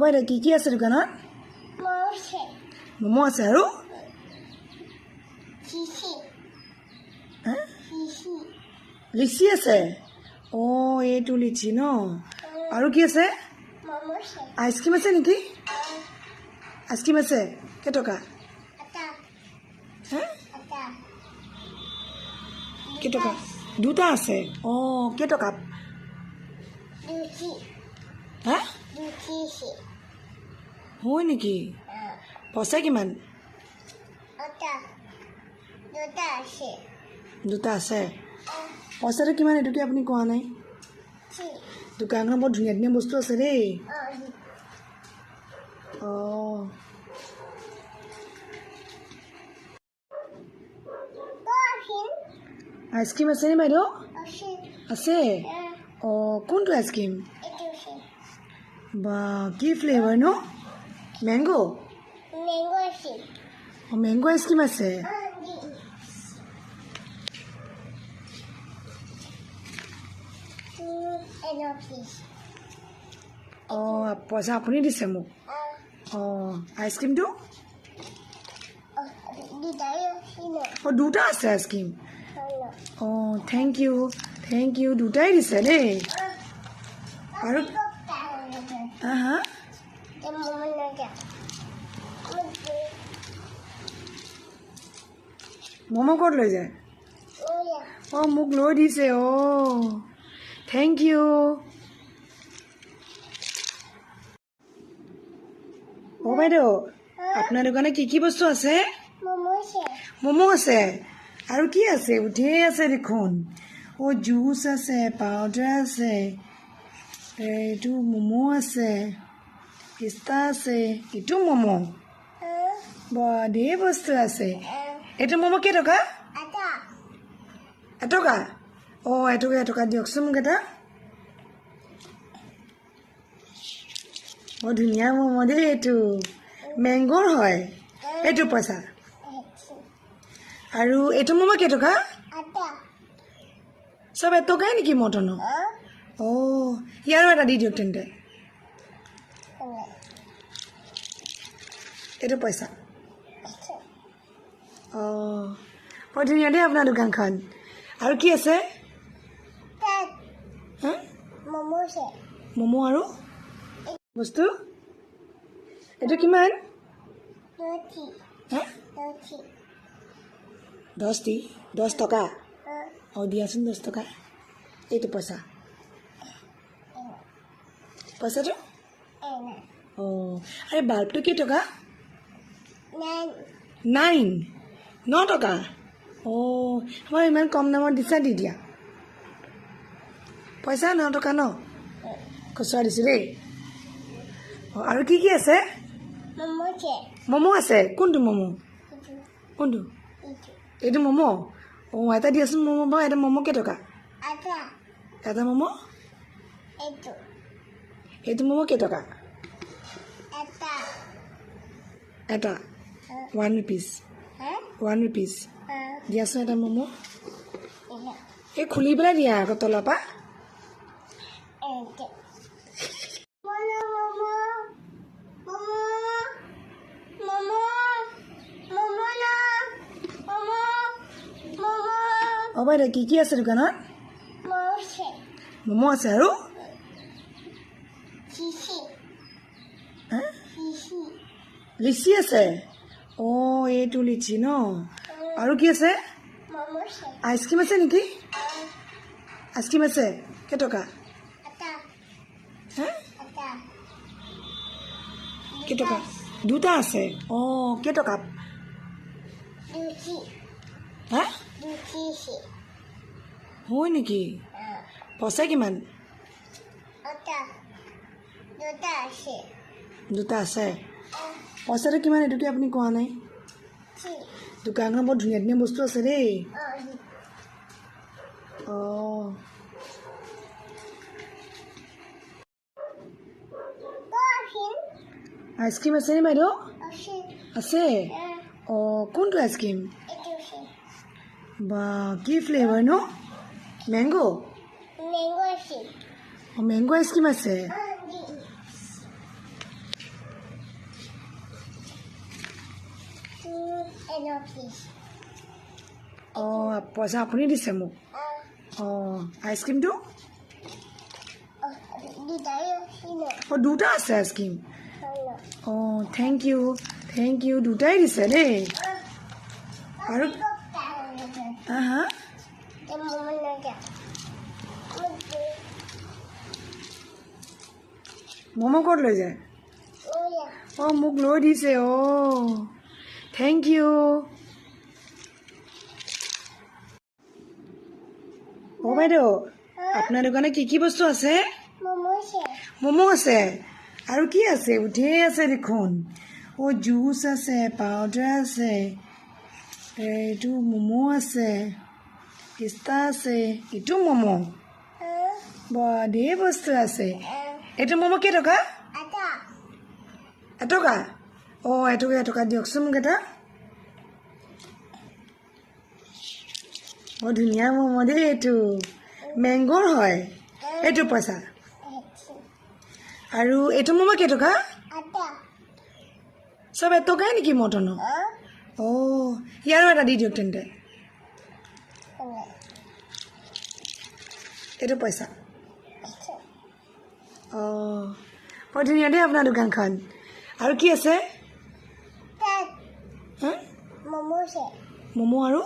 বাইদেউ কি আছে দোকানত? ম'ম' আছে আৰু লিচি আছে। অঁ এইটো লিচি ন? আৰু কি আছে? আইচক্ৰীম আছে নেকি? আইচক্ৰীম আছে কেইটকা? কেইটকা? দুটা আছে। অঁ কেইটকা? হা হয় নেকি? পইচা কিমান? দুটা আছে। পইচাটো কিমান এইটোকে আপুনি কোৱা নাই? দোকানখন বৰ ধুনীয়া ধুনীয়া বস্তু আছে দেই। অঁ আইচক্ৰীম আছে নে বাইদেউ? আছে। অঁ কোনটো আইচক্ৰীম? বা কি ফ্লেভাৰ ন? মেংগ' অঁ মেংগ' আইচক্ৰীম আছে। অঁ পইচা আপুনি দিছে মোক? অঁ আইচক্ৰীমটো? অঁ দুটা আছে আইচক্ৰীম। অঁ থেংক ইউ দুটাই দিছে দেই। আৰু হা হা ম'ম' ক'ত লৈ যায়? অঁ মোক লৈ দিছে। অঁ থেংক ইউ। অঁ বাইদেউ আপোনাৰ দোকানত কি কি বস্তু আছে? ম'ম' আছে। আৰু কি আছে? ধেৰ আছে দেখোন। অঁ জুচ আছে, পাউডাৰ আছে, এইটো ম'ম' আছে, পিস্তা আছে, এইটো ম'ম'। বা ধেৰ বস্তু আছে। এইটো ম'ম' কেইটকা? এটকা? অঁ এটকা দিয়কচোন মোক এটা। বৰ ধুনীয়া ম'ম' দেই এইটো। মেংগ'ৰ হয়। এইটো পইচা। আৰু এইটো ম'ম' কেইটকা? চব এটকাই নেকি মটনৰ? অঁ ইয়াৰো এটা দি দিয়ক তেন্তে। এইটো পইচা। অঁ বৰ ধুনীয়া দেই আপোনাৰ দোকানখন। আৰু কি আছে? হা ম'ম' আৰু বস্তু? এইটো কিমান? হা 10 টকা? অঁ দিয়াচোন 10 টকা। এইটো পইচা। পইচাটো? অঁ আৰে বাল্বটো কেইটকা? 9 টকা? অঁ মই ইমান কম দামত দিছা দি দিয়া। পইচা 9 টকা ন? খুচুৰা দিছোঁ দেই। অঁ আৰু কি আছে? ম'ম' আছে। কোনটো ম'ম'? কোনটো? এইটো ম'ম'? অঁ এটা দিয়াচোন ম'ম' বাৰু। এটা ম'ম' কেইটকা? এটা ম'ম'? এইটো ম'ম' কেইটকা? এটা 1 rupees। 1 rupees দিয়াচোন এটা ম'ম'। এই খুলি পেলাই দিয়া আকৌ তলৰ পৰা। অঁ বাইদেউ কি কি আছে দোকানত? ম'ম' আছে আৰু লিচি আছে। অঁ এইটো লিচি ন? আৰু কি আছে? আইচক্ৰীম আছে নেকি? আইচক্ৰীম আছে কেইটকা? হা কেইটকা? দুটা আছে। অঁ কেইটকা? হা হয় নেকি? পইচা কিমান? দুটা আছে। পইচাটো কিমান এইটোকে আপুনি কোৱা নাই? দোকানখন বৰ ধুনীয়া ধুনীয়া বস্তু আছে দেই। অঁ আইচক্ৰীম আছে নে বাইদেউ? আছে। অঁ কোনটো আইচক্ৰীম? বা কি ফ্লেভাৰ ন? মেংগ' অঁ মেংগ' আইচক্ৰীম আছে। অঁ পইচা আপুনি দিছে মোক অঁ আইচক্ৰীমটো অঁ দুটা আছে আইচক্ৰীম অঁ থেংক ইউ দুটাই দিছে দেই আৰু হা হা ম'ম' ক'ত লৈ যায় অঁ মোক লৈ দিছে অঁ থেংক ইউ অঁ বাইদেউ আপোনাৰ দোকানত কি বস্তু আছে ম'ম' আছে আৰু কি আছে ধেৰ আছে দেখোন অঁ জুচ আছে পাউডাৰ আছে এইটো ম'ম' আছে পিস্তা আছে এইটো ম'ম' বৰ ধেৰ বস্তু আছে এইটো ম'ম' কেইটকা এটকা অঁ এটকা দিয়কচোন মোক এটা বৰ ধুনীয়া ম'ম' দেই এইটো মেংগ'ৰ হয় এইটো পইচা আৰু এইটো ম'ম' কেইটকা চব এটকাই নেকি মটনৰ অঁ ইয়াৰো এটা দি দিয়ক তেন্তে এইটো পইচা অঁ বৰ ধুনীয়া দেই আপোনাৰ দোকানখন আৰু কি আছে ম'ম' আৰু